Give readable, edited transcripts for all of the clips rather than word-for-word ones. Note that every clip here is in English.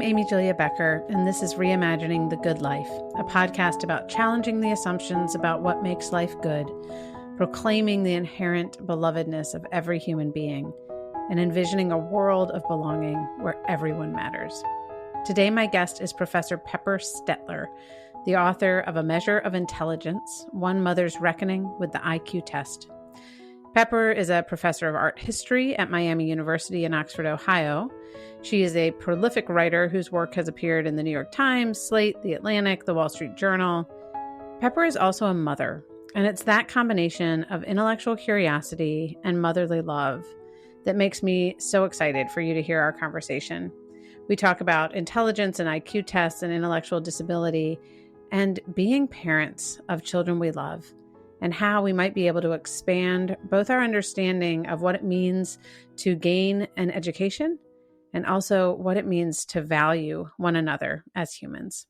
I'm Amy Julia Becker, and this is Reimagining the Good Life, a podcast about challenging the assumptions about what makes life good, proclaiming the inherent belovedness of every human being, and envisioning a world of belonging where everyone matters. Today, my guest is Professor Pepper Stetler, the author of A Measure of Intelligence, One Mother's Reckoning with the IQ Test. Pepper is a professor of art history at Miami University in Oxford, Ohio. She is a prolific writer whose work has appeared in the New York Times, Slate, The Atlantic, The Wall Street Journal. Pepper is also a mother, and it's that combination of intellectual curiosity and motherly love that makes me so excited for you to hear our conversation. We talk about intelligence and IQ tests and intellectual disability and being parents of children we love, and how we might be able to expand both our understanding of what it means to gain an education and also what it means to value one another as humans.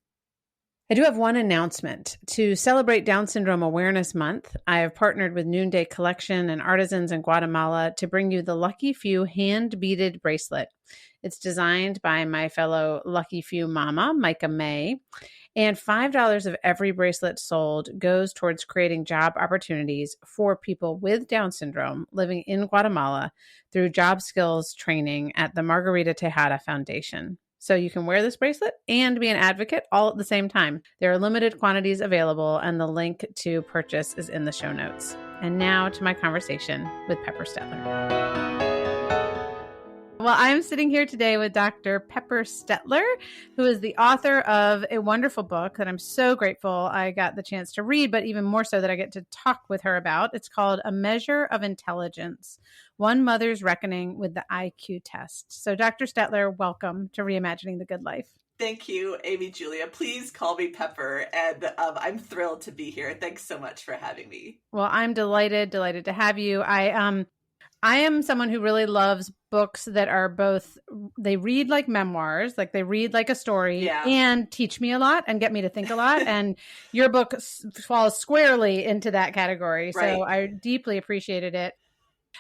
I do have one announcement. To celebrate Down Syndrome Awareness Month, I have partnered with Noonday Collection and artisans in Guatemala to bring you the Lucky Few hand-beaded bracelet. It's designed by my fellow Lucky Few mama, Micah May. And $5 of every bracelet sold goes towards creating job opportunities for people with Down syndrome living in Guatemala through job skills training at the Margarita Tejada Foundation. So you can wear this bracelet and be an advocate all at the same time. There are limited quantities available, and the link to purchase is in the show notes. And now to my conversation with Pepper Stetler. Well, I'm sitting here today with Dr. Pepper Stetler, who is the author of a wonderful book that I'm so grateful I got the chance to read, but even more so that I get to talk with her about. It's called A Measure of Intelligence, One Mother's Reckoning with the IQ Test. So Dr. Stetler, welcome to Reimagining the Good Life. Thank you, Amy Julia. Please call me Pepper, and I'm thrilled to be here. Thanks so much for having me. Well, I'm delighted to have you. I am someone who really loves books that are both, they read like memoirs, like they read like a story, and teach me a lot and get me to think a lot. And your book falls squarely into that category. Right. So I deeply appreciated it.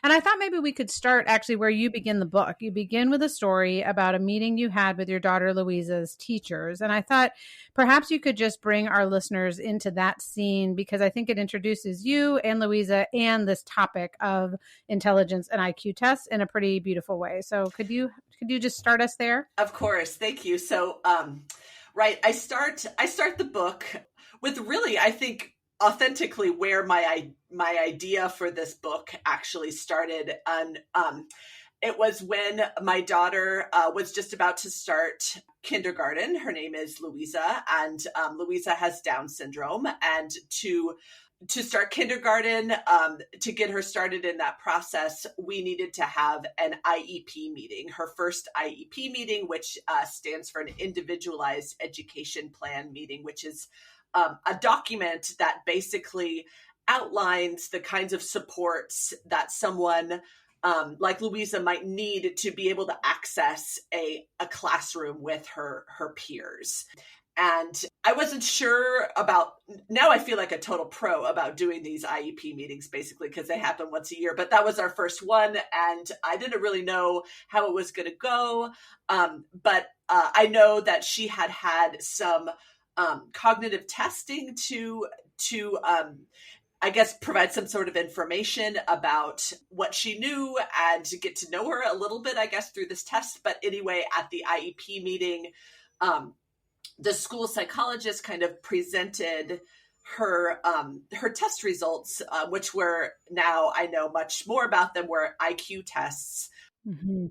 And I thought maybe we could start actually where you begin the book. You begin with a story about a meeting you had with your daughter Louisa's teachers. And I thought perhaps you could just bring our listeners into that scene, because I think it introduces you and Louisa and this topic of intelligence and IQ tests in a pretty beautiful way. So could you just start us there? Of course. Thank you. So, I start the book with really, I think, authentically where my idea for this book actually started. And it was when my daughter was just about to start kindergarten. Her name is Louisa, and Louisa has Down syndrome. And to start kindergarten, to get her started in that process, we needed to have an IEP meeting, her first IEP meeting, which stands for an Individualized Education Plan meeting, which is a document that basically outlines the kinds of supports that someone like Louisa might need to be able to access a classroom with her peers. And I wasn't sure about, now I feel like a total pro about doing these IEP meetings, basically, because they happen once a year. But that was our first one, and I didn't really know how it was going to go. But I know that she had some cognitive testing to I guess, provide some sort of information about what she knew and to get to know her a little bit, I guess, through this test. But anyway, at the IEP meeting, the school psychologist kind of presented her test results, which were, now I know much more about them, were IQ tests. Mm-hmm.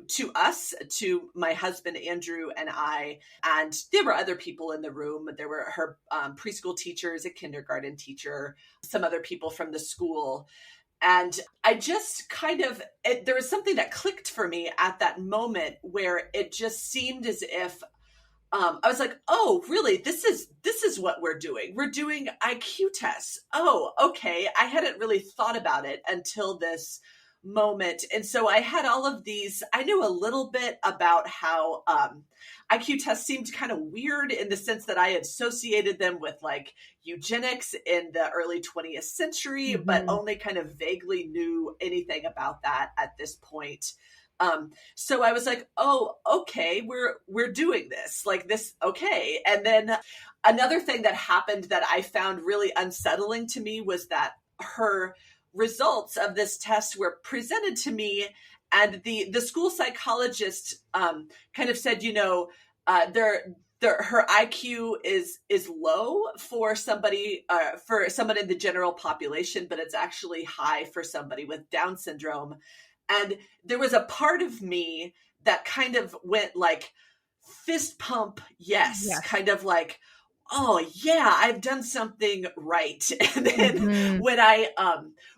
To us, to my husband, Andrew, and I, and there were other people in the room. There were her preschool teachers, a kindergarten teacher, some other people from the school. And I just there was something that clicked for me at that moment where it just seemed as if I was like, oh, really? This is what we're doing. We're doing IQ tests. Oh, okay. I hadn't really thought about it until this moment. And so I had all of these, I knew a little bit about how IQ tests seemed kind of weird in the sense that I associated them with like eugenics in the early 20th century, but only kind of vaguely knew anything about that at this point. So I was like, oh, okay, we're doing this like this. Okay. And then another thing that happened that I found really unsettling to me was that her results of this test were presented to me, and the school psychologist kind of said, her IQ is low for somebody for someone in the general population, but it's actually high for somebody with Down syndrome. And there was a part of me that kind of went like fist pump, yes, kind of like, oh yeah, I've done something right. And then when I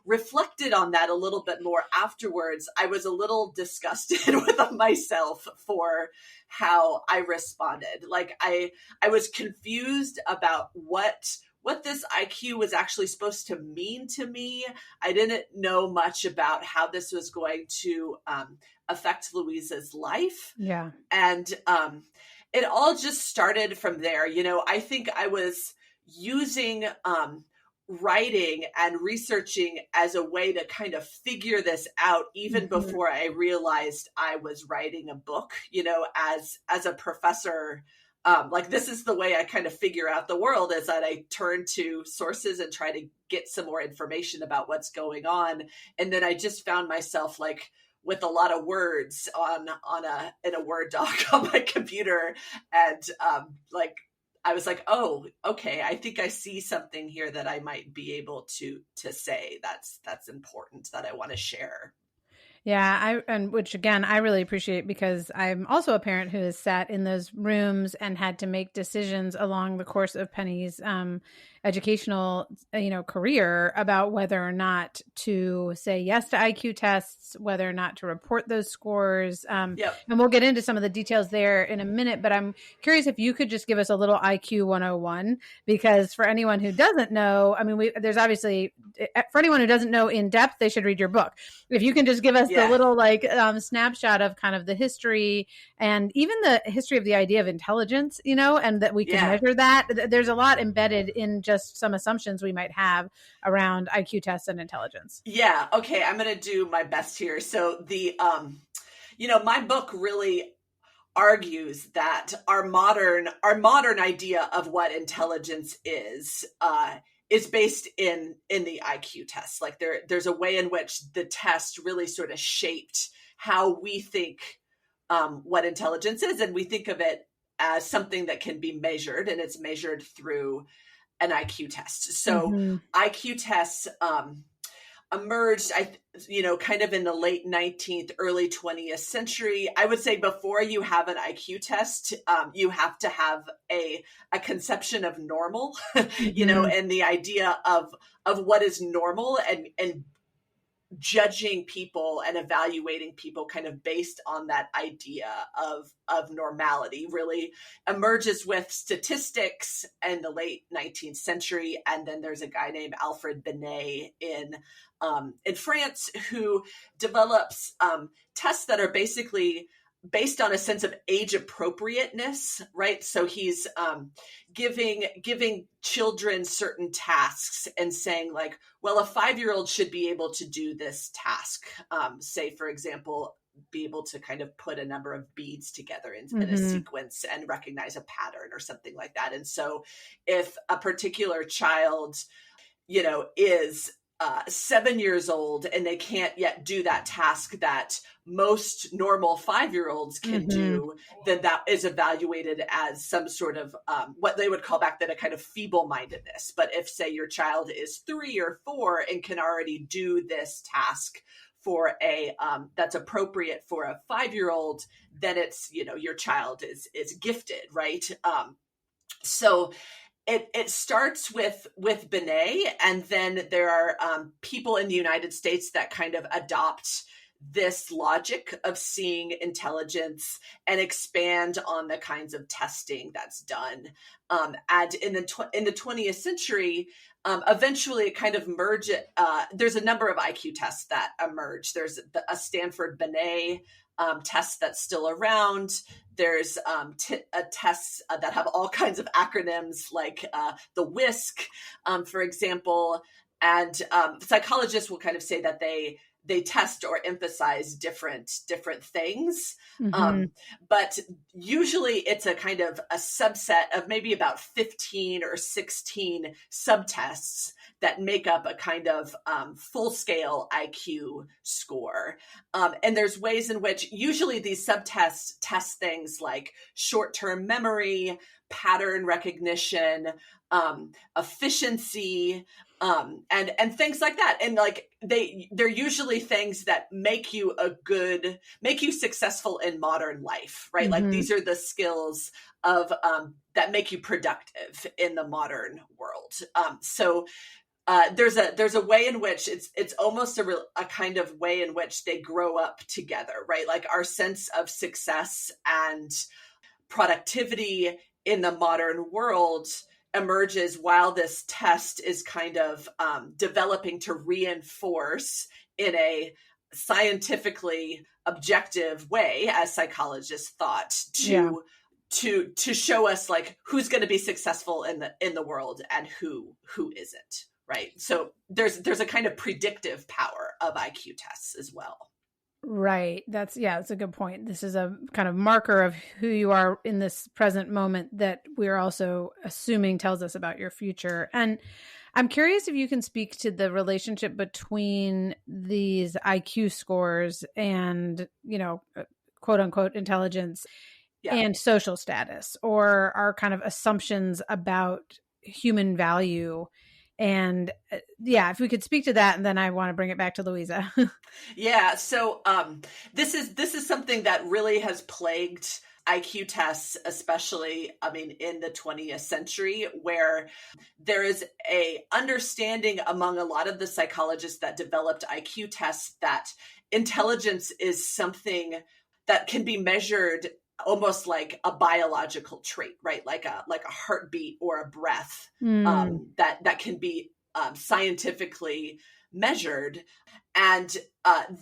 reflected on that a little bit more afterwards, I was a little disgusted with myself for how I responded. Like I was confused about what this IQ was actually supposed to mean to me. I didn't know much about how this was going to affect Louisa's life. Yeah. And it all just started from there. I think I was using writing and researching as a way to kind of figure this out even before I realized I was writing a book, as a professor. Like this is the way I kind of figure out the world, is that I turn to sources and try to get some more information about what's going on. And then I just found myself like with a lot of words in a Word doc on my computer. And I was like, oh, okay, I think I see something here that I might be able to say that's important, that I want to share. Yeah, and which again, I really appreciate, because I'm also a parent who has sat in those rooms and had to make decisions along the course of Penny's educational, career about whether or not to say yes to IQ tests, whether or not to report those scores. Yep. And we'll get into some of the details there in a minute, but I'm curious if you could just give us a little IQ 101, because for anyone who doesn't know, I mean, there's obviously, for anyone who doesn't know in depth, they should read your book. If you can just give us the little snapshot of kind of the history and even the history of the idea of intelligence, and that we can measure that. There's a lot embedded in just some assumptions we might have around IQ tests and intelligence. Yeah. Okay. I'm going to do my best here. So my book really argues that our modern idea of what intelligence is based in the IQ test. Like there's a way in which the test really sort of shaped how we think what intelligence is, and we think of it as something that can be measured, and it's measured through an IQ test. So IQ tests emerged, kind of in the late 19th, early 20th century. I would say before you have an IQ test, you have to have a conception of normal, and the idea of what is normal, and judging people and evaluating people kind of based on that idea of normality really emerges with statistics in the late 19th century. And then there's a guy named Alfred Binet in France who develops tests that are basically based on a sense of age appropriateness, right? So he's giving children certain tasks and saying like, well, a 5-year-old should be able to do this task. Say, for example, be able to kind of put a number of beads together in a sequence and recognize a pattern or something like that. And so if a particular child, is 7 years old and they can't yet do that task that most normal 5-year-olds can do, then that is evaluated as some sort of what they would call back then a kind of feeble-mindedness. But if, say, your child is 3 or 4 and can already do this task for that's appropriate for a 5-year-old, then it's, your child is gifted, right? So it starts with Binet, and then there are people in the United States that kind of adopt this logic of seeing intelligence and expand on the kinds of testing that's done. And in the 20th century, eventually it kind of merged. There's a number of IQ tests that emerge. There's a Stanford Binet test that's still around. There's tests that have all kinds of acronyms, like the WISC, for example. And psychologists will kind of say that they they test or emphasize different things. Mm-hmm. But usually it's a kind of a subset of maybe about 15 or 16 subtests that make up a kind of full scale IQ score. And there's ways in which usually these subtests test things like short-term memory, pattern recognition, efficiency, and things like that. And like they're usually things that make you successful in modern life, right? Mm-hmm. Like these are the skills of that make you productive in the modern world. So there's a way in which it's almost a kind of way in which they grow up together, right? Like our sense of success and productivity in the modern world emerges while this test is kind of developing to reinforce in a scientifically objective way, as psychologists thought, to show us like who's going to be successful in the world and who isn't, right? So there's a kind of predictive power of IQ tests as well. Right. That's a good point. This is a kind of marker of who you are in this present moment that we're also assuming tells us about your future. And I'm curious if you can speak to the relationship between these IQ scores and, quote unquote, intelligence and social status, or our kind of assumptions about human value. And if we could speak to that, and then I want to bring it back to Louisa. Yeah. So this is something that really has plagued IQ tests, especially, in the 20th century, where there is a understanding among a lot of the psychologists that developed IQ tests that intelligence is something that can be measured almost like a biological trait, right? Like a heartbeat or a breath, that can be scientifically measured. And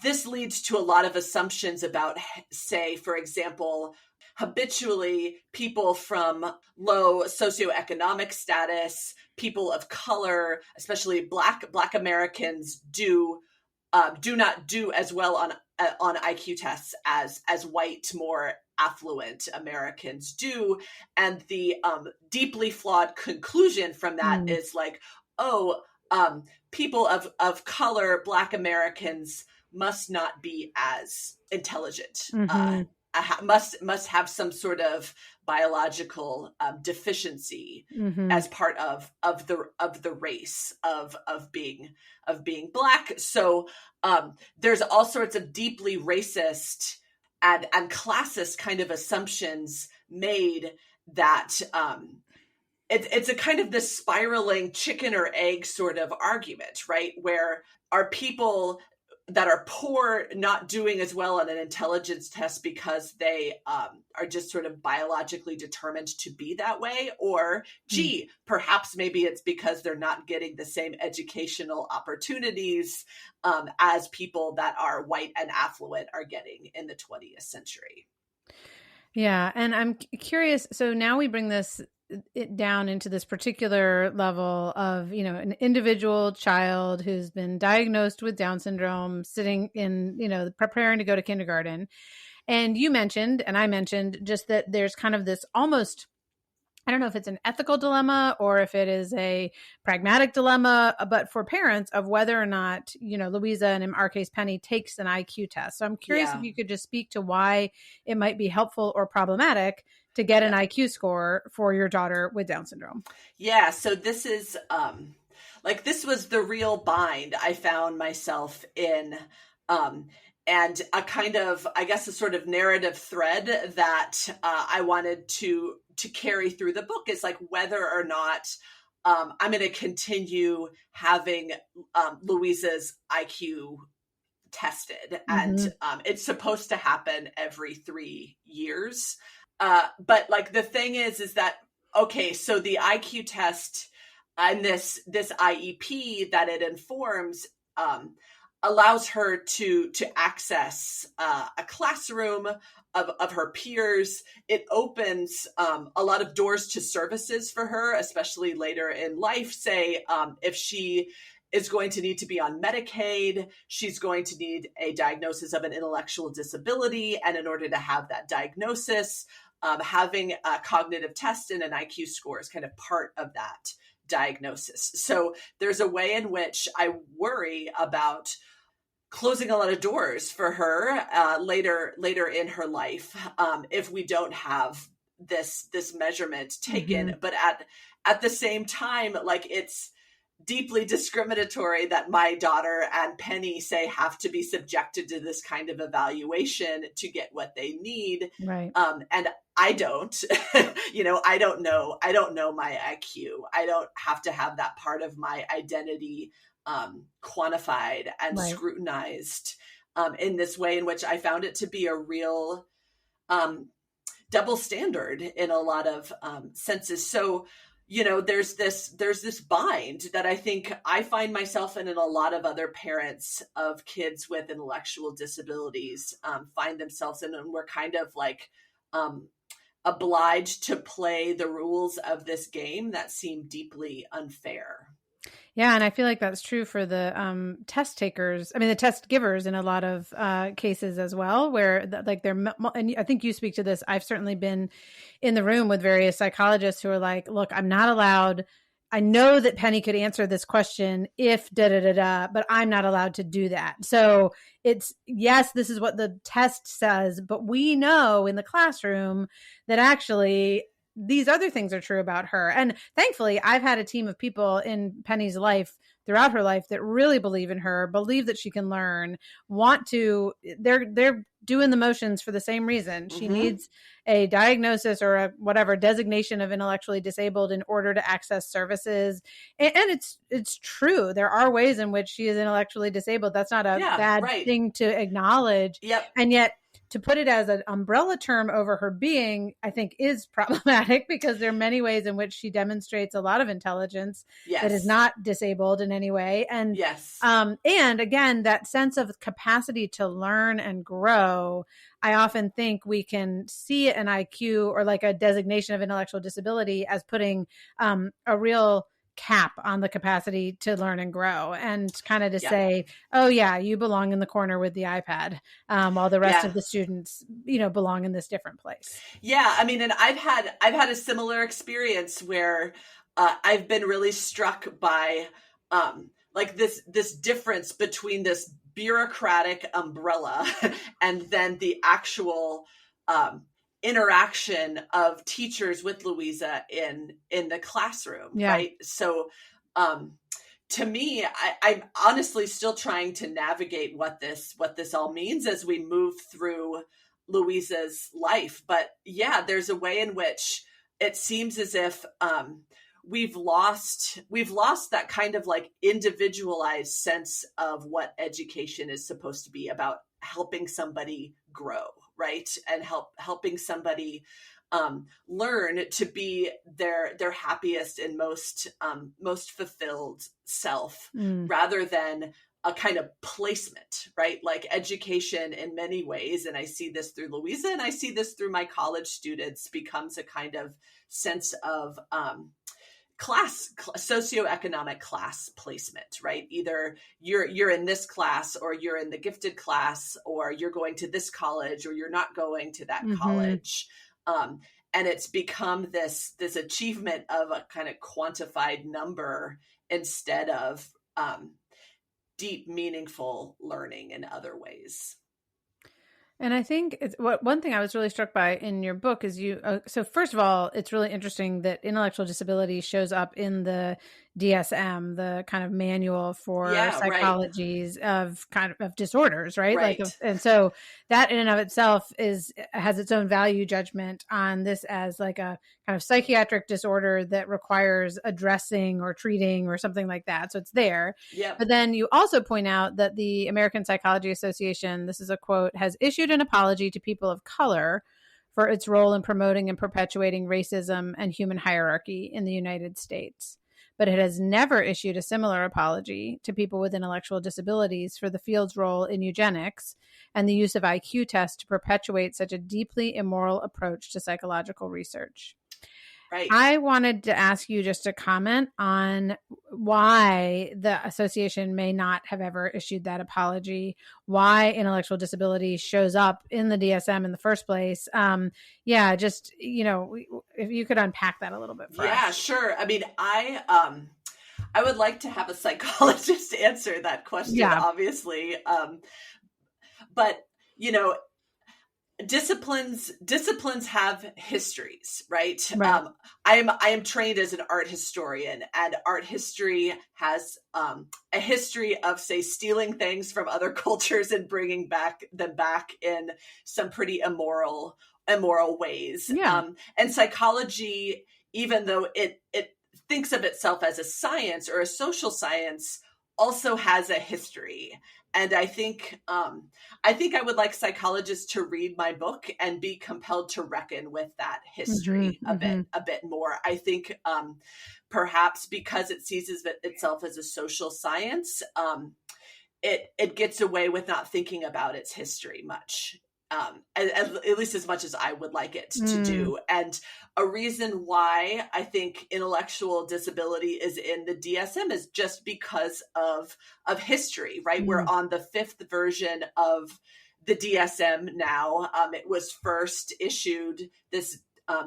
this leads to a lot of assumptions about, say, for example, habitually people from low socioeconomic status, people of color, especially Black Americans, do not do as well on IQ tests as white, more affluent Americans do. And the deeply flawed conclusion from that is like, people of color, Black Americans, must not be as intelligent, must have some sort of biological deficiency as part of the race of being Black. So there's all sorts of deeply racist and classist kind of assumptions made that it's a kind of this spiraling chicken or egg sort of argument, right? Where are people that are poor not doing as well on an intelligence test because they are just sort of biologically determined to be that way? Or, perhaps maybe it's because they're not getting the same educational opportunities as people that are white and affluent are getting in the 20th century. Yeah. And I'm curious. So now we bring it down into this particular level of, an individual child who's been diagnosed with Down syndrome, sitting in, preparing to go to kindergarten. And you mentioned, and I mentioned, just that there's kind of this almost, I don't know if it's an ethical dilemma or if it is a pragmatic dilemma, but for parents of whether or not, Louisa, and in our case, Penny, takes an IQ test. So I'm curious if you could just speak to why it might be helpful or problematic to get an IQ score for your daughter with Down syndrome. Yeah. So this is this was the real bind I found myself in. And a kind of, I guess, a sort of narrative thread that I wanted to carry through the book is like whether or not I'm going to continue having Louisa's IQ tested. And it's supposed to happen every 3 years. But like the thing is that, okay, so the IQ test and this IEP that it informs allows her to access a classroom of her peers. It opens a lot of doors to services for her, especially later in life. Say, if she is going to need to be on Medicaid. She's going to need a diagnosis of an intellectual disability. And in order to have that diagnosis, having a cognitive test and an IQ score is kind of part of that diagnosis. So there's a way in which I worry about closing a lot of doors for her later in her life if we don't have this measurement taken. Mm-hmm. But at the same time, like, it's deeply discriminatory that my daughter and Penny say have to be subjected to this kind of evaluation to get what they need. Right. And I don't, I don't know my IQ. I don't have to have that part of my identity quantified and right. scrutinized in this way, in which I found it to be a real double standard in a lot of senses. So, there's this bind that I think I find myself in, and a lot of other parents of kids with intellectual disabilities find themselves in, and we're kind of like obliged to play the rules of this game that seem deeply unfair. Yeah. And I feel like that's true for the test takers. I mean, the test givers in a lot of cases as well, where and I think you speak to this. I've certainly been in the room with various psychologists who are like, look, I'm not allowed. I know that Penny could answer this question if but I'm not allowed to do that. So it's, yes, this is what the test says, but we know in the classroom that actually these other things are true about her. And thankfully, I've had a team of people in Penny's life throughout her life that really believe in her, believe that she can learn, they're doing the motions for the same reason. She mm-hmm. needs a diagnosis or a whatever designation of intellectually disabled in order to access services. And it's true. There are ways in which she is intellectually disabled. That's not a bad right. thing to acknowledge. Yep. And yet, to put it as an umbrella term over her being, I think is problematic, because there are many ways in which she demonstrates a lot of intelligence yes. that is not disabled in any way. And yes. And again, that sense of capacity to learn and grow, I often think we can see an IQ or like a designation of intellectual disability as putting a real cap on the capacity to learn and grow, and kind of to say, oh yeah, you belong in the corner with the iPad, while the rest of the students, belong in this different place. Yeah. I mean, and I've had a similar experience where I've been really struck by like this difference between this bureaucratic umbrella and then the actual interaction of teachers with Louisa in the classroom. Yeah. Right. So, to me, I'm honestly still trying to navigate what this all means as we move through Louisa's life. But yeah, there's a way in which it seems as if, we've lost that kind of like individualized sense of what education is supposed to be about, helping somebody grow. Right. And helping somebody learn to be their happiest and most fulfilled self, rather than a kind of placement, right? Like education in many ways, and I see this through Louisa and I see this through my college students, becomes a kind of sense of socioeconomic class placement, right? Either you're in this class, or you're in the gifted class, or you're going to this college, or you're not going to that mm-hmm. college. And it's become this achievement of a kind of quantified number instead of deep, meaningful learning in other ways. And I think one thing I was really struck by in your book is so first of all, it's really interesting that intellectual disability shows up in the DSM, the kind of manual for psychologies of disorders, right? Right. And so that in and of itself has its own value judgment on this as like a kind of psychiatric disorder that requires addressing or treating or something like that. So it's there. Yeah. But then you also point out that the American Psychology Association, this is a quote, has issued an apology to people of color for its role in promoting and perpetuating racism and human hierarchy in the United States. But it has never issued a similar apology to people with intellectual disabilities for the field's role in eugenics and the use of IQ tests to perpetuate such a deeply immoral approach to psychological research. Right. I wanted to ask you just a comment on why the association may not have ever issued that apology, why intellectual disability shows up in the DSM in the first place. Yeah, just, if you could unpack that a little bit for Yeah, us. sure. I mean, I would like to have a psychologist answer that question, Yeah, obviously. But you know, disciplines have histories, right? right. I am trained as an art historian, and art history has a history of, say, stealing things from other cultures and bringing them back in some pretty immoral ways. Yeah. And psychology, even though it thinks of itself as a science or a social science, also has a history. And I think I would like psychologists to read my book and be compelled to reckon with that Hmm. history Hmm. a bit more. I think perhaps because it sees itself as a social science, it gets away with not thinking about its history much. At least as much as I would like it to Mm. do. And a reason why I think intellectual disability is in the DSM is just because of history, right? We're Mm. on the fifth version of the DSM now. It was first issued, this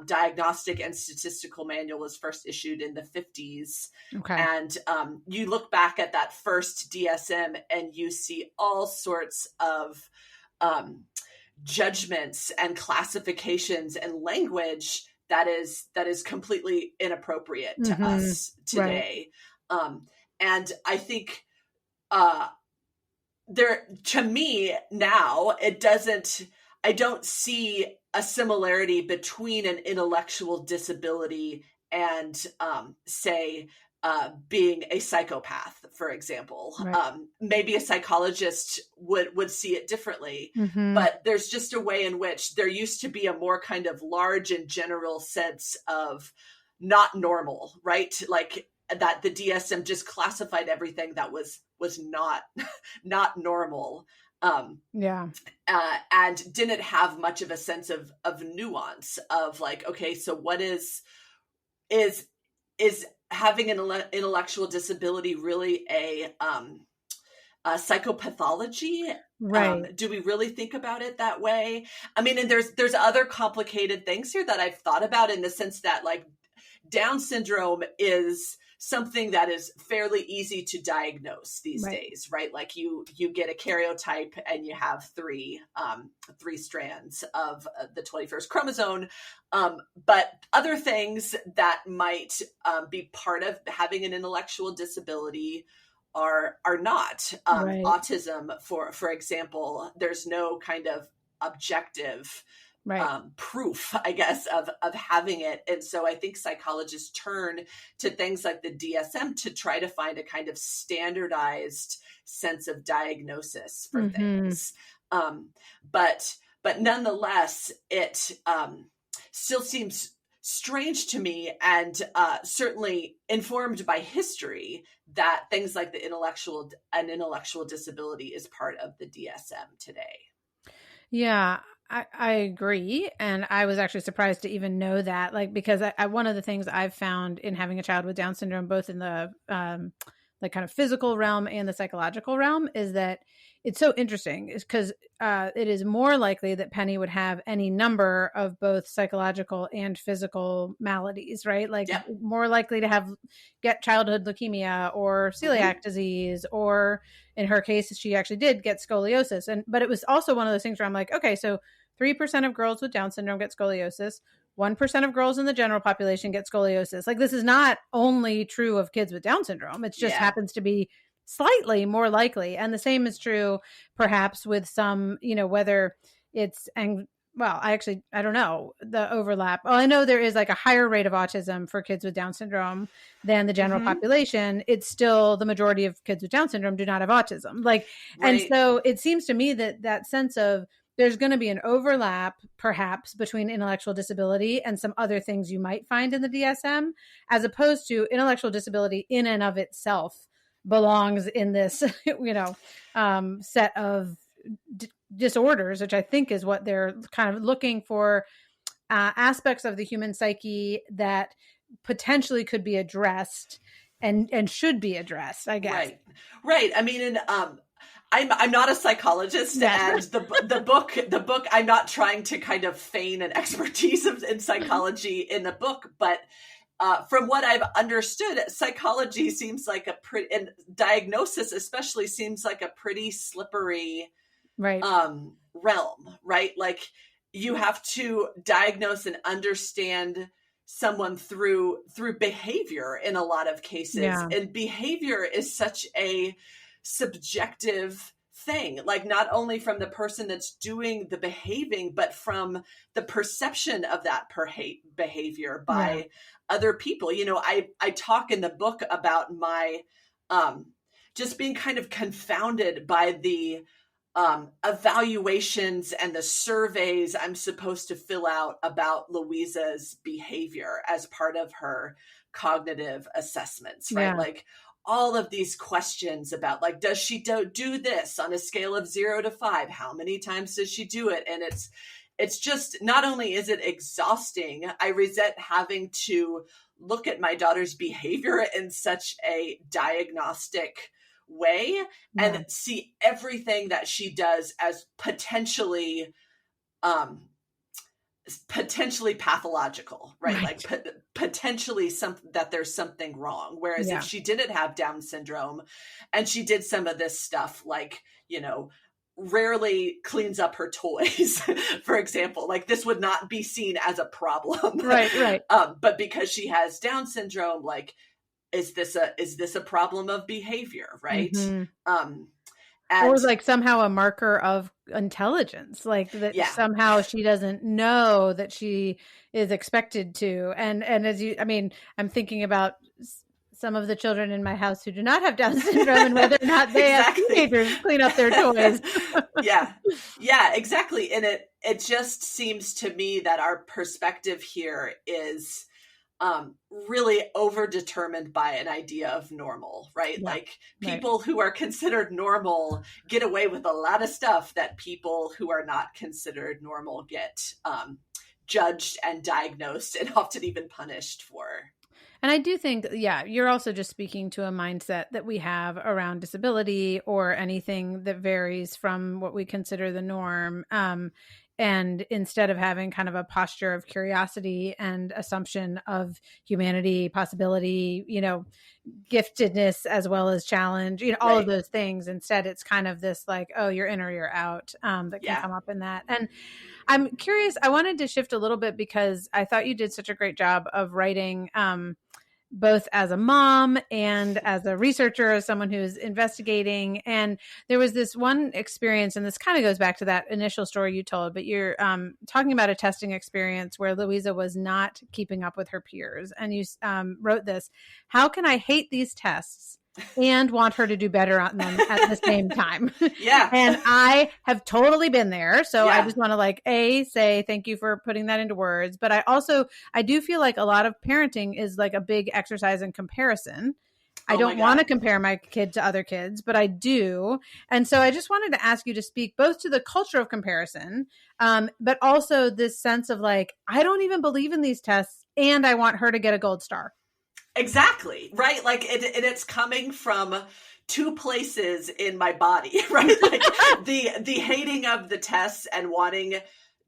diagnostic and statistical manual was first issued in the 50s. Okay. And you look back at that first DSM and you see all sorts of judgments and classifications and language that is completely inappropriate to Hmm. us Right. today. And I think uh, there, to me now, I don't see a similarity between an intellectual disability and, say, being a psychopath, for example. Right. Maybe a psychologist would see it differently, Hmm. but there's just a way in which there used to be a more kind of large and general sense of not normal, right? Like that the DSM just classified everything that was not not normal. Um, Yeah. and didn't have much of a sense of nuance of like, okay, so what is is having an intellectual disability really a psychopathology? Right. Do we really think about it that way? I mean, and there's other complicated things here that I've thought about, in the sense that, like, Down syndrome is something that is fairly easy to diagnose these Right. days, right? Like you get a karyotype and you have three strands of the 21st chromosome. But other things that might be part of having an intellectual disability are not. Right. Autism, for example, there's no kind of objective Right. proof, I guess, of having it. And so I think psychologists turn to things like the DSM to try to find a kind of standardized sense of diagnosis for Hmm. things. But nonetheless, it still seems strange to me, and certainly informed by history, that things like an intellectual disability is part of the DSM today. Yeah, I agree. And I was actually surprised to even know that, like, because one of the things I've found in having a child with Down syndrome, both in the like kind of physical realm and the psychological realm, is that it's so interesting, is because it is more likely that Penny would have any number of both psychological and physical maladies, right? Like Yep. more likely to get childhood leukemia or celiac disease, or in her case, she actually did get scoliosis. But it was also one of those things where I'm like, okay, so 3% of girls with Down syndrome get scoliosis. 1% of girls in the general population get scoliosis. Like, this is not only true of kids with Down syndrome. It just Yeah. happens to be slightly more likely. And the same is true perhaps with some, whether it's, and well, I don't know the overlap. Well, I know there is like a higher rate of autism for kids with Down syndrome than the general population. It's still the majority of kids with Down syndrome do not have autism. Like, and Right. so it seems to me that sense of there's going to be an overlap perhaps between intellectual disability and some other things you might find in the DSM, as opposed to intellectual disability in and of itself belongs in this, set of disorders, which I think is what they're kind of looking for, aspects of the human psyche that potentially could be addressed and should be addressed, I guess. Right. I mean, and I'm not a psychologist, yes. and the book I'm not trying to kind of feign an expertise in psychology in the book, but from what I've understood, psychology seems like a pretty, and diagnosis especially seems like a pretty slippery right. Realm, right? Like you have to diagnose and understand someone through behavior in a lot of cases. Yeah. And behavior is such a subjective thing, like not only from the person that's doing the behaving, but from the perception of that behavior by other people. You know, I talk in the book about my just being kind of confounded by the evaluations and the surveys I'm supposed to fill out about Louisa's behavior as part of her cognitive assessments, right? Yeah. Like all of these questions about, like, does she do this on a scale of 0 to 5? How many times does she do it? And it's just, not only is it exhausting, I resent having to look at my daughter's behavior in such a diagnostic way and see everything that she does as potentially pathological, right? Like potentially that there's something wrong. Whereas if she didn't have Down syndrome and she did some of this stuff, like, you know, rarely cleans up her toys, for example, like this would not be seen as a problem. Right. But because she has Down syndrome, like, is this a problem of behavior, right? Mm-hmm. Or like somehow a marker of intelligence, like that somehow she doesn't know that she is expected to. And as you, I mean, I'm thinking about some of the children in my house who do not have Down syndrome and whether or not they as teenagers clean up their toys. Yeah, exactly. And it just seems to me that our perspective here is really overdetermined by an idea of normal, right? Like people who are considered normal get away with a lot of stuff that people who are not considered normal get judged and diagnosed and often even punished for. And I do think, you're also just speaking to a mindset that we have around disability or anything that varies from what we consider the norm. And instead of having kind of a posture of curiosity and assumption of humanity, possibility, you know, giftedness as well as challenge, you know, all of those things. Instead, it's kind of this like, oh, you're in or you're out, that can come up in that. And I'm curious, I wanted to shift a little bit because I thought you did such a great job of writing, both as a mom and as a researcher, as someone who's investigating. And there was this one experience, and this kind of goes back to that initial story you told, but you're talking about a testing experience where Louisa was not keeping up with her peers. And you wrote this: how can I hate these tests and want her to do better on them at the same time? And I have totally been there. So I just want to say thank you for putting that into words. But I do feel like a lot of parenting is like a big exercise in comparison. I don't want to compare my kid to other kids, but I do. And so I just wanted to ask you to speak both to the culture of comparison, but also this sense of like, I don't even believe in these tests and I want her to get a gold star. Exactly. Right. Like it's coming from two places in my body, right? Like the hating of the tests and wanting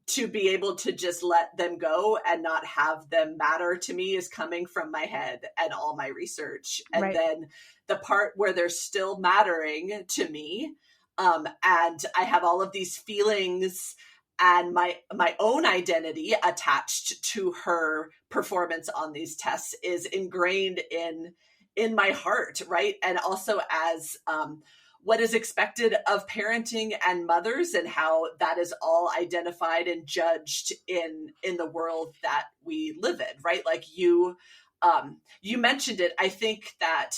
to be able to just let them go and not have them matter to me is coming from my head and all my research. And then the part where they're still mattering to me, and I have all of these feelings and my own identity attached to her performance on these tests is ingrained in my heart, right? And also as what is expected of parenting and mothers, and how that is all identified and judged in the world that we live in, right? Like you mentioned it. I think that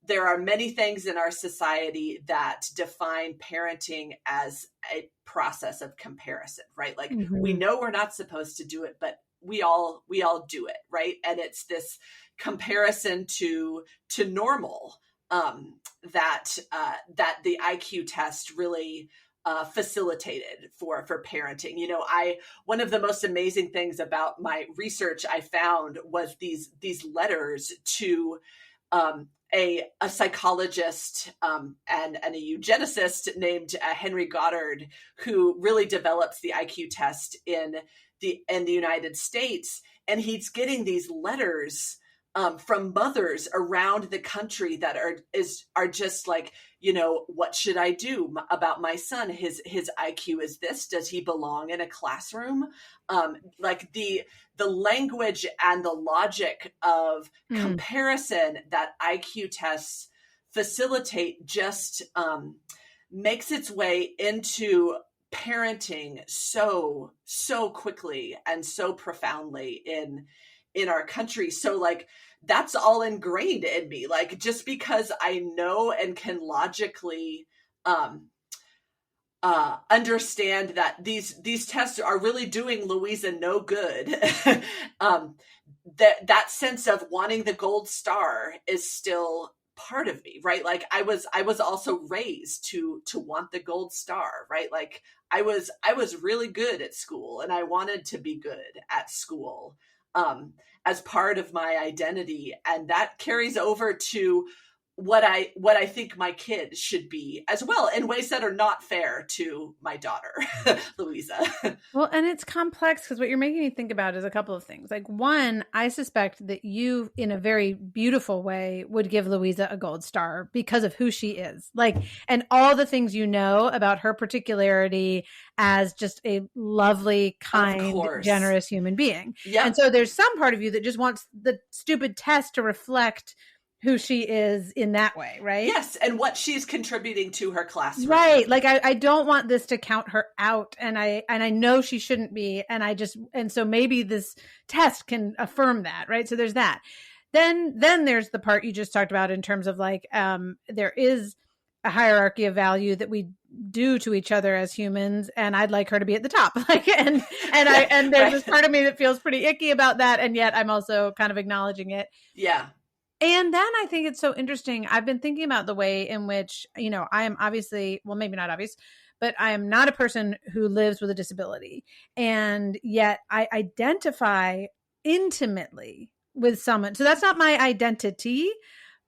there are many things in our society that define parenting as a process of comparison, right? Like we know we're not supposed to do it, but we all do it, right? And it's this comparison to normal that the IQ test really facilitated for parenting. One of the most amazing things about my research I found was these letters to a psychologist and a eugenicist named Henry Goddard, who really develops the IQ test in the United States. And he's getting these letters from mothers around the country that are just like, what should I do about my son? His IQ is this. Does he belong in a classroom? Like the language and the logic of comparison that IQ tests facilitate just makes its way into parenting so quickly and so profoundly in our country. So like, that's all ingrained in me. Like, just because I know and can logically understand that these tests are really doing Louisa no good, that sense of wanting the gold star is still part of me, right? Like I was also raised to want the gold star, right? Like I was really good at school, and I wanted to be good at school as part of my identity. And that carries over to what I think my kids should be as well, in ways that are not fair to my daughter, Louisa. Well, and it's complex because what you're making me think about is a couple of things. Like, one, I suspect that you, in a very beautiful way, would give Louisa a gold star because of who she is. Like, and all the things you know about her particularity as just a lovely, kind, generous human being. Yep. And so there's some part of you that just wants the stupid test to reflect who she is in that way, right? Yes, and what she's contributing to her classroom. Right. Like I don't want this to count her out, and I know she shouldn't be, and so maybe this test can affirm that, right? So there's that. Then there's the part you just talked about in terms of like there is a hierarchy of value that we do to each other as humans, and I'd like her to be at the top. Like and there's right. This part of me that feels pretty icky about that, and yet I'm also kind of acknowledging it. Yeah. And then I think it's so interesting. I've been thinking about the way in which, I am obviously, well, maybe not obvious, but I am not a person who lives with a disability. And yet I identify intimately with someone. So that's not my identity,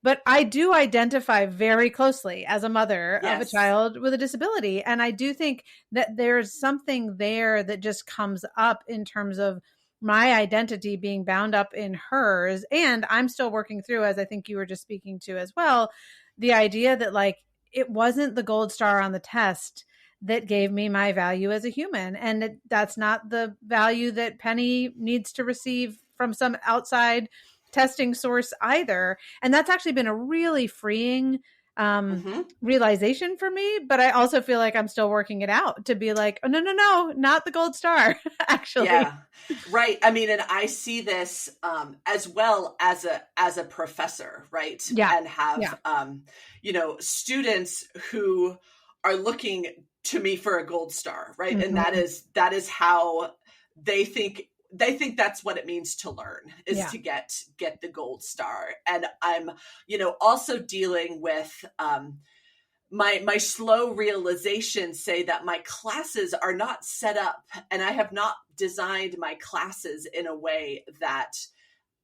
but I do identify very closely as a mother of a child with a disability. And I do think that there's something there that just comes up in terms of my identity being bound up in hers. And I'm still working through, as I think you were just speaking to as well, the idea that like, it wasn't the gold star on the test that gave me my value as a human. And that's not the value that Penny needs to receive from some outside testing source either. And that's actually been a really freeing realization for me, but I also feel like I'm still working it out to be like, oh, no, not the gold star, actually. Yeah, right. I mean, and I see this as well as a professor, right? Yeah. And have, students who are looking to me for a gold star, right? Mm-hmm. And that is how they think that's what it means to learn, is to get the gold star. And I'm, also dealing with my slow realization, say that my classes are not set up, and I have not designed my classes in a way that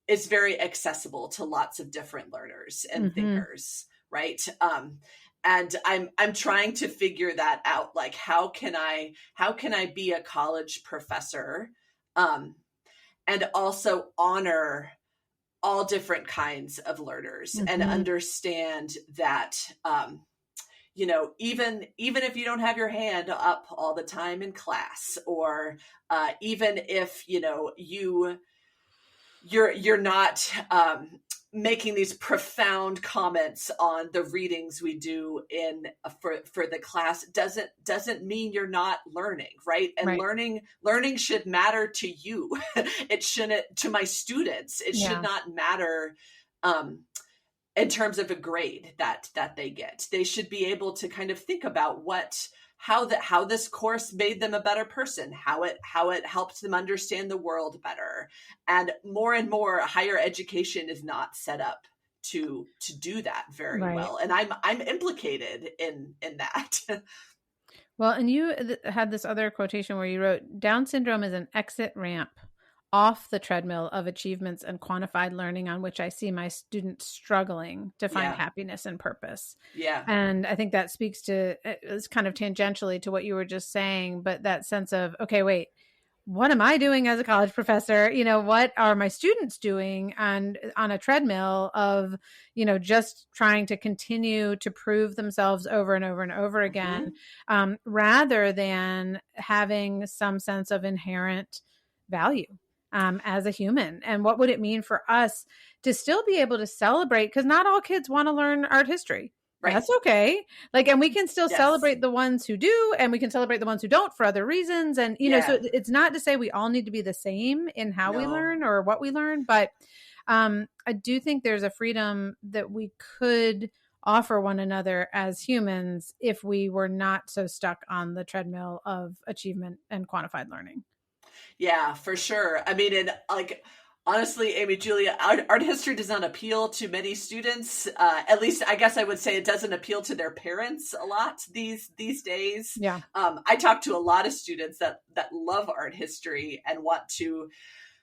is very accessible to lots of different learners and thinkers, right? And I'm trying to figure that out. Like, how can I be a college professor and also honor all different kinds of learners and understand that, even if you don't have your hand up all the time in class, or even if, you're not making these profound comments on the readings we do for the class, doesn't mean you're not learning, right? And right. learning should matter to you. It shouldn't, to my students, it should not matter in terms of a grade that they get. They should be able to kind of think about how this course made them a better person, how it helped them understand the world better. And more higher education is not set up to do that very well. And I'm implicated in that. Well, and you had this other quotation where you wrote, Down syndrome is an exit ramp off the treadmill of achievements and quantified learning on which I see my students struggling to find Yeah. happiness and purpose. Yeah. And I think that speaks to, it's kind of tangentially to what you were just saying, but that sense of, okay, wait, what am I doing as a college professor? You know, what are my students doing on a treadmill of, you know, just trying to continue to prove themselves over and over and over again, rather than having some sense of inherent value as a human? And what would it mean for us to still be able to celebrate? Because not all kids want to learn art history. Right. That's okay. Like, and we can still celebrate the ones who do, and we can celebrate the ones who don't for other reasons. And, you know, so it's not to say we all need to be the same in how we learn or what we learn, but I do think there's a freedom that we could offer one another as humans if we were not so stuck on the treadmill of achievement and quantified learning. Yeah, for sure. I mean, and like, honestly, Amy, Julia, art history does not appeal to many students. At least, I guess I would say it doesn't appeal to their parents a lot these days. Yeah. I talk to a lot of students that love art history and want to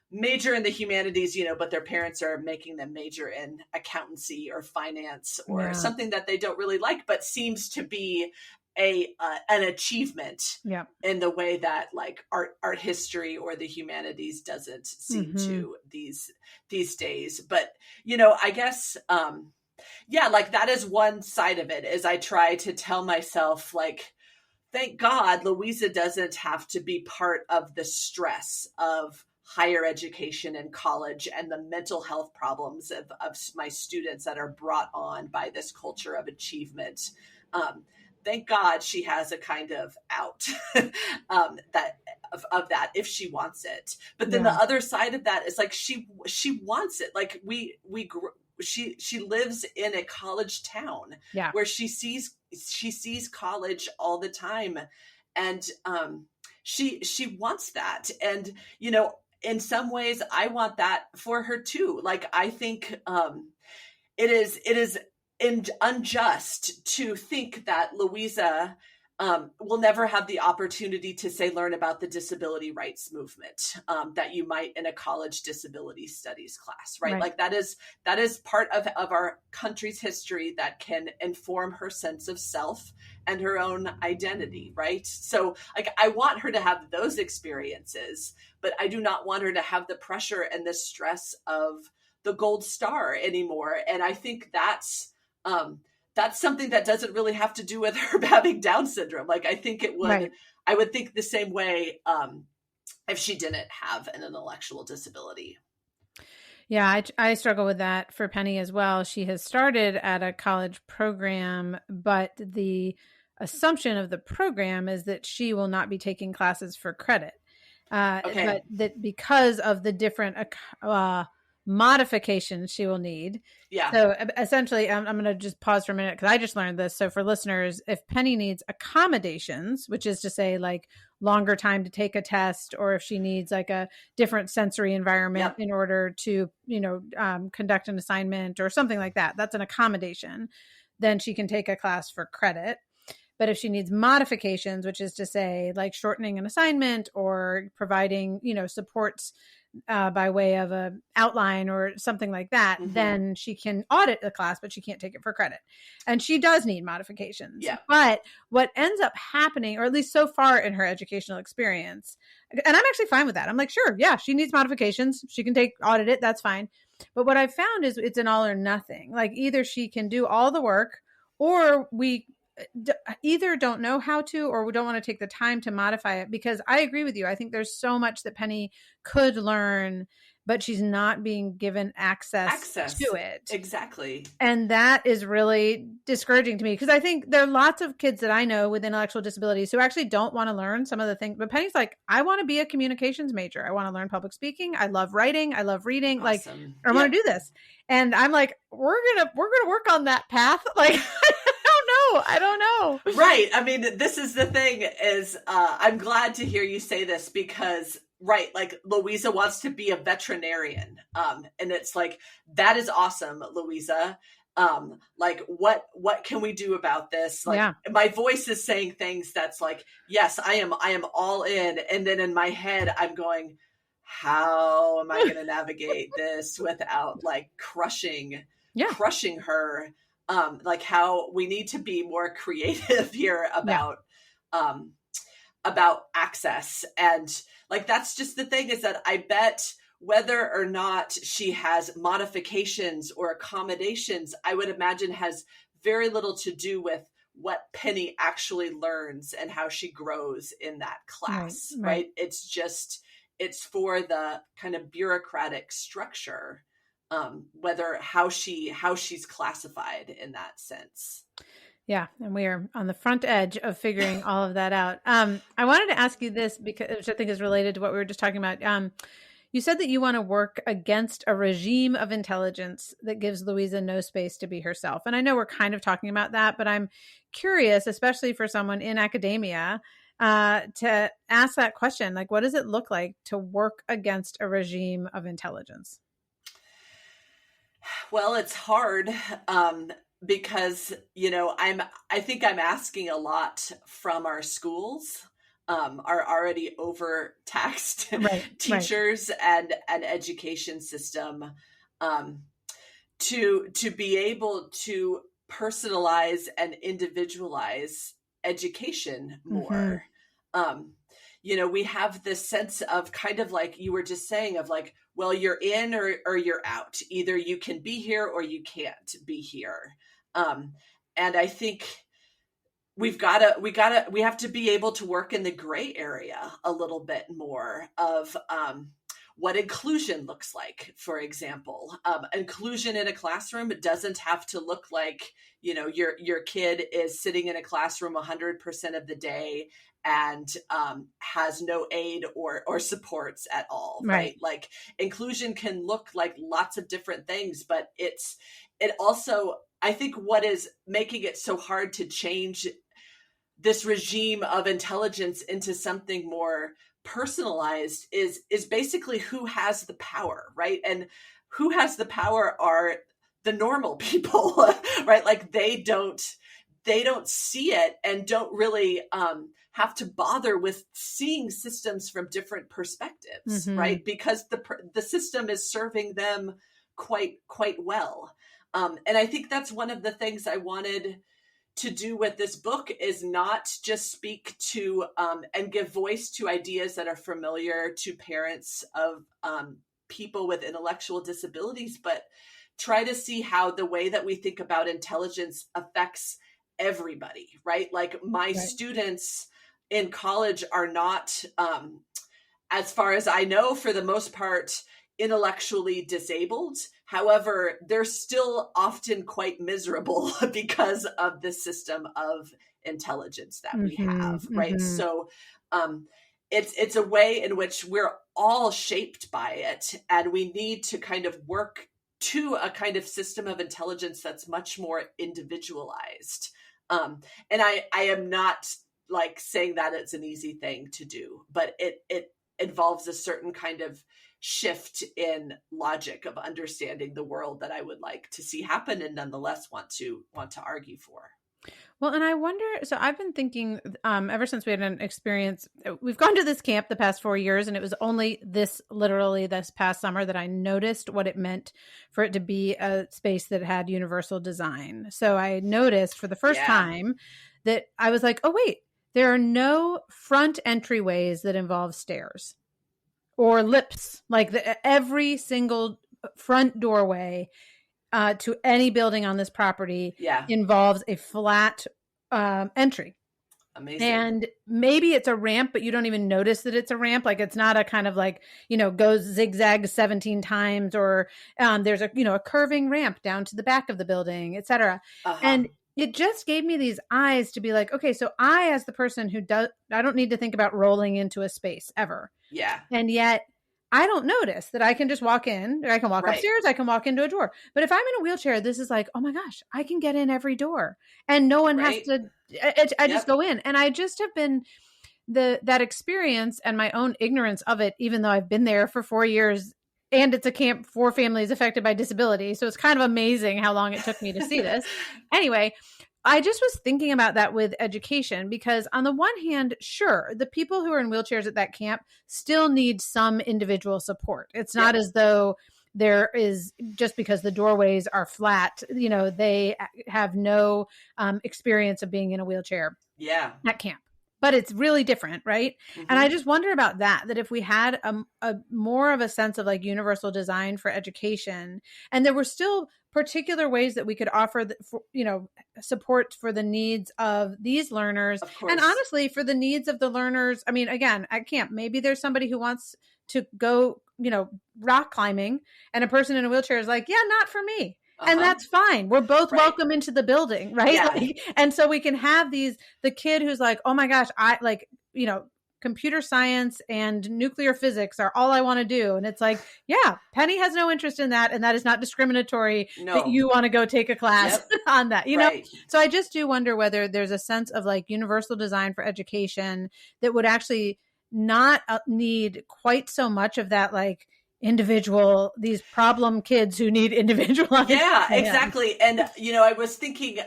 major in the humanities, you know, but their parents are making them major in accountancy or finance or something that they don't really like, but seems to be an achievement in the way that like art history or the humanities doesn't seem to these days. But, you know, I guess, like that is one side of it, is I try to tell myself, like, thank God Louisa doesn't have to be part of the stress of higher education and college and the mental health problems of my students that are brought on by this culture of achievement. Thank God she has a kind of out that of that if she wants it. But then the other side of that is like she wants it. Like she lives in a college town where she sees college all the time, and she wants that. And you know, in some ways, I want that for her too. Like I think it is unjust to think that Louisa will never have the opportunity to, say, learn about the disability rights movement that you might in a college disability studies class, right? Like that is part of our country's history that can inform her sense of self and her own identity, right? So like I want her to have those experiences, but I do not want her to have the pressure and the stress of the gold star anymore. And I think that's something that doesn't really have to do with her having Down syndrome. Like I think it would, I would think the same way if she didn't have an intellectual disability. Yeah, I struggle with that for Penny as well. She has started at a college program, but the assumption of the program is that she will not be taking classes for credit. But that because of the different modifications she will need. Yeah. So essentially, I'm going to just pause for a minute because I just learned this. So for listeners, if Penny needs accommodations, which is to say like longer time to take a test, or if she needs like a different sensory environment in order to, conduct an assignment or something like that, that's an accommodation, then she can take a class for credit. But if she needs modifications, which is to say like shortening an assignment or providing, supports by way of a outline or something like that, then she can audit the class, but she can't take it for credit. And she does need modifications. Yeah. But what ends up happening, or at least so far in her educational experience, and I'm actually fine with that. I'm like, sure, yeah, she needs modifications. She can audit it. That's fine. But what I've found is it's an all or nothing. Like either she can do all the work, or we either don't know how to, or we don't want to take the time to modify it. Because I agree with you. I think there's so much that Penny could learn, but she's not being given access to it. Exactly. And that is really discouraging to me, because I think there are lots of kids that I know with intellectual disabilities who actually don't want to learn some of the things. But Penny's like, I want to be a communications major. I want to learn public speaking. I love writing. I love reading. Awesome. Like, I want to do this. And I'm like, we're gonna work on that path. Like, I don't know. Right. I mean, this is the thing is, I'm glad to hear you say this because, right, like Louisa wants to be a veterinarian. And it's like, that is awesome, Louisa. Like what can we do about this? Like my voice is saying things that's like, yes, I am all in. And then in my head, I'm going, how am I going to navigate this without like crushing her? Like how we need to be more creative here about access. And like, that's just the thing, is that I bet whether or not she has modifications or accommodations, I would imagine has very little to do with what Penny actually learns and how she grows in that class, right? It's just, it's for the kind of bureaucratic structure, whether how she's classified in that sense. Yeah. And we are on the front edge of figuring all of that out. I wanted to ask you this, because which I think is related to what we were just talking about. You said that you want to work against a regime of intelligence that gives Louisa no space to be herself. And I know we're kind of talking about that, but I'm curious, especially for someone in academia, to ask that question. Like, what does it look like to work against a regime of intelligence? Well, it's hard. Because, I think I'm asking a lot from our schools, our already overtaxed teachers and education system, to be able to personalize and individualize education more. We have this sense of, kind of like you were just saying, of like, well, you're in or you're out. Either you can be here or you can't be here. And I think we have to be able to work in the gray area a little bit more of, what inclusion looks like. For example, inclusion in a classroom, it doesn't have to look like, your kid is sitting in a classroom 100% of the day and has no aid or supports at all, right? Like, inclusion can look like lots of different things, but it also, I think what is making it so hard to change this regime of intelligence into something more personalized is basically who has the power, right? And who has the power are the normal people, right? Like, they don't see it and don't really have to bother with seeing systems from different perspectives, right? Because the system is serving them quite well. And I think that's one of the things I wanted to do with this book, is not just speak to and give voice to ideas that are familiar to parents of people with intellectual disabilities, but try to see how the way that we think about intelligence affects everybody, right? Like, my students in college are not, as far as I know, for the most part, intellectually disabled. However, they're still often quite miserable because of the system of intelligence that we have, right? So it's a way in which we're all shaped by it, and we need to kind of work to a kind of system of intelligence that's much more individualized. And I am not like saying that it's an easy thing to do, but it involves a certain kind of shift in logic of understanding the world that I would like to see happen, and nonetheless want to argue for. Well, and I wonder, so I've been thinking, ever since we had an experience, we've gone to this camp the past 4 years, and it was only literally this past summer that I noticed what it meant for it to be a space that had universal design. So I noticed for the first time that I was like, oh, wait, there are no front entryways that involve stairs or lips. Like, every single front doorway to any building on this property involves a flat entry. Amazing. And maybe it's a ramp, but you don't even notice that it's a ramp. Like, it's not a kind of like, goes zigzag 17 times, or there's a curving ramp down to the back of the building, et cetera. And it just gave me these eyes to be like, okay, so I, as the person I don't need to think about rolling into a space ever. Yeah. And yet I don't notice that I can just walk in, or I can walk upstairs, I can walk into a door. But if I'm in a wheelchair, this is like, oh my gosh, I can get in every door and no one has to, I just go in. And I just have been that experience and my own ignorance of it, even though I've been there for 4 years, and it's a camp for families affected by disability. So it's kind of amazing how long it took me to see this. Anyway, I just was thinking about that with education, because on the one hand, sure, the people who are in wheelchairs at that camp still need some individual support. It's not as though there is, just because the doorways are flat, they have no experience of being in a wheelchair at camp. But it's really different, right? Mm-hmm. And I just wonder about that if we had a more of a sense of like universal design for education, and there were still particular ways that we could offer, support for the needs of these learners, and honestly, for the needs of the learners. I mean, again, at camp, maybe there's somebody who wants to go, rock climbing, and a person in a wheelchair is like, yeah, not for me. And that's fine. We're both welcome into the building, right? Yeah. And so we can have the kid who's like, oh my gosh, I like, computer science and nuclear physics are all I want to do. And it's like, yeah, Penny has no interest in that. And that is not discriminatory that you want to go take a class on that, know? So I just do wonder whether there's a sense of like universal design for education that would actually not need quite so much of that, like, individual, these problem kids who need individualized. Yeah, exactly. And, I was thinking,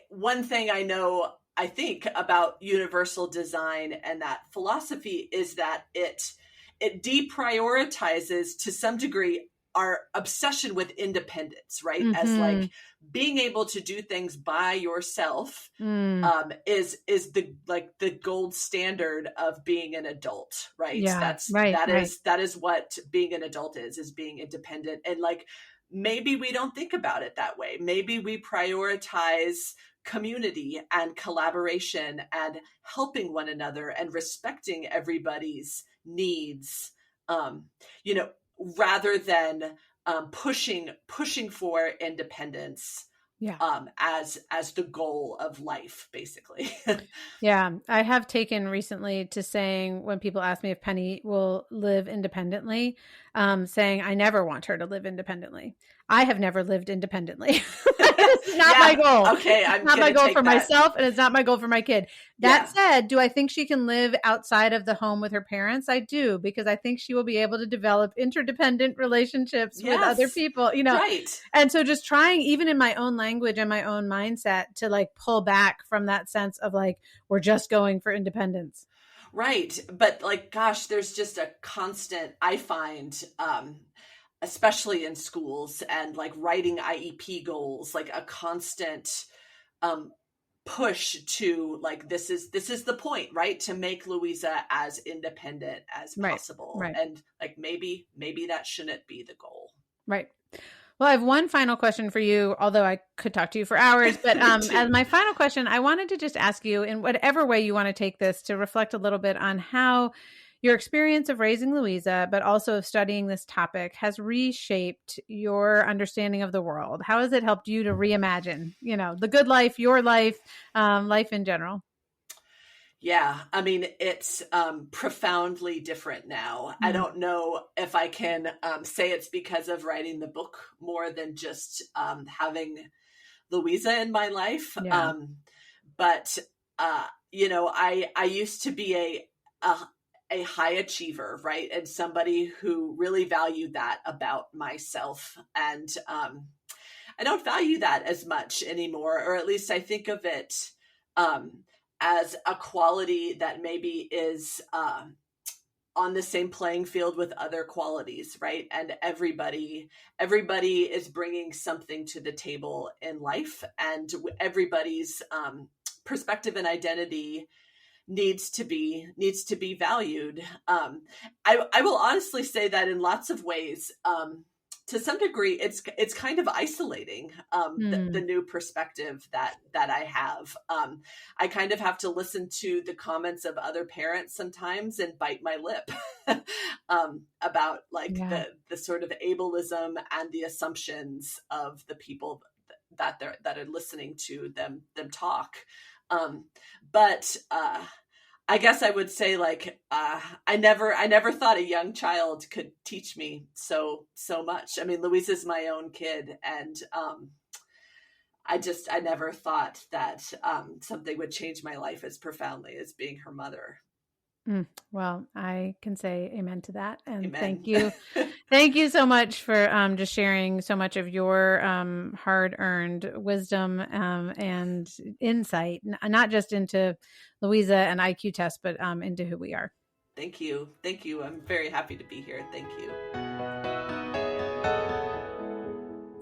one thing I think about universal design and that philosophy is that it deprioritizes to some degree our obsession with independence, right? Mm-hmm. As like being able to do things by yourself is the gold standard of being an adult, right? Yeah, that is what being an adult is being independent. And like, maybe we don't think about it that way. Maybe we prioritize community and collaboration and helping one another and respecting everybody's needs, rather than pushing for independence as the goal of life, basically. Yeah. I have taken recently to saying, when people ask me if Penny will live independently, saying I never want her to live independently. I have never lived independently. It's not my goal. Okay. It's not my goal for myself, and it's not my goal for my kid. That said, do I think she can live outside of the home with her parents? I do, because I think she will be able to develop interdependent relationships with other people, Right. And so just trying, even in my own language and my own mindset, to like pull back from that sense of like, we're just going for independence. Right. But like, gosh, there's just a constant, I find, especially in schools and like writing IEP goals, like a constant push to like, this is the point, right? To make Louisa as independent as possible. Right. And like, maybe that shouldn't be the goal. Right. Well, I have one final question for you, although I could talk to you for hours. But as my final question, I wanted to just ask you, in whatever way you want to take this, to reflect a little bit on how your experience of raising Louisa, but also of studying this topic, has reshaped your understanding of the world. How has it helped you to reimagine, the good life, your life, life in general? Yeah, I mean, it's profoundly different now. I don't know if I can say it's because of writing the book more than just having Louisa in my life. Yeah. But I used to be a high achiever, right? And somebody who really valued that about myself. And I don't value that as much anymore, or at least I think of it as a quality that maybe is on the same playing field with other qualities, right? And everybody is bringing something to the table in life, and everybody's perspective and identity needs to be valued. I will honestly say that in lots of ways, to some degree, it's kind of isolating, the new perspective that I have. I kind of have to listen to the comments of other parents sometimes and bite my lip about like the sort of ableism and the assumptions of the people that are listening to them talk. But I guess I would say like, I never thought a young child could teach me so much. I mean, Louisa's my own kid, and I never thought that something would change my life as profoundly as being her mother. Well, I can say amen to that. And Amen. thank you. Thank you so much for just sharing so much of your hard-earned wisdom and insight, not just into Louisa and IQ tests, but into who we are. Thank you. Thank you. I'm very happy to be here. Thank you.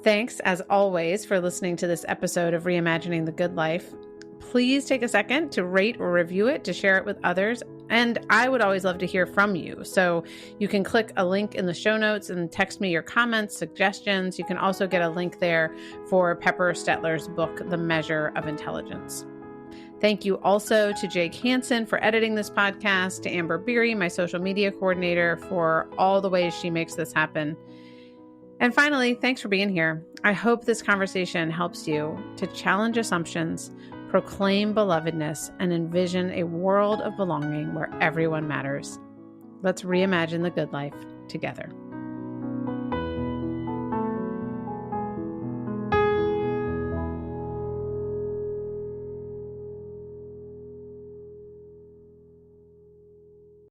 Thanks, as always, for listening to this episode of Reimagining the Good Life. Please take a second to rate or review it, to share it with others. And I would always love to hear from you. So you can click a link in the show notes and text me your comments, suggestions. You can also get a link there for Pepper Stetler's book, The Measure of Intelligence. Thank you also to Jake Hansen for editing this podcast, to Amber Beery, my social media coordinator, for all the ways she makes this happen. And finally, thanks for being here. I hope this conversation helps you to challenge assumptions, proclaim belovedness, and envision a world of belonging where everyone matters. Let's reimagine the good life together.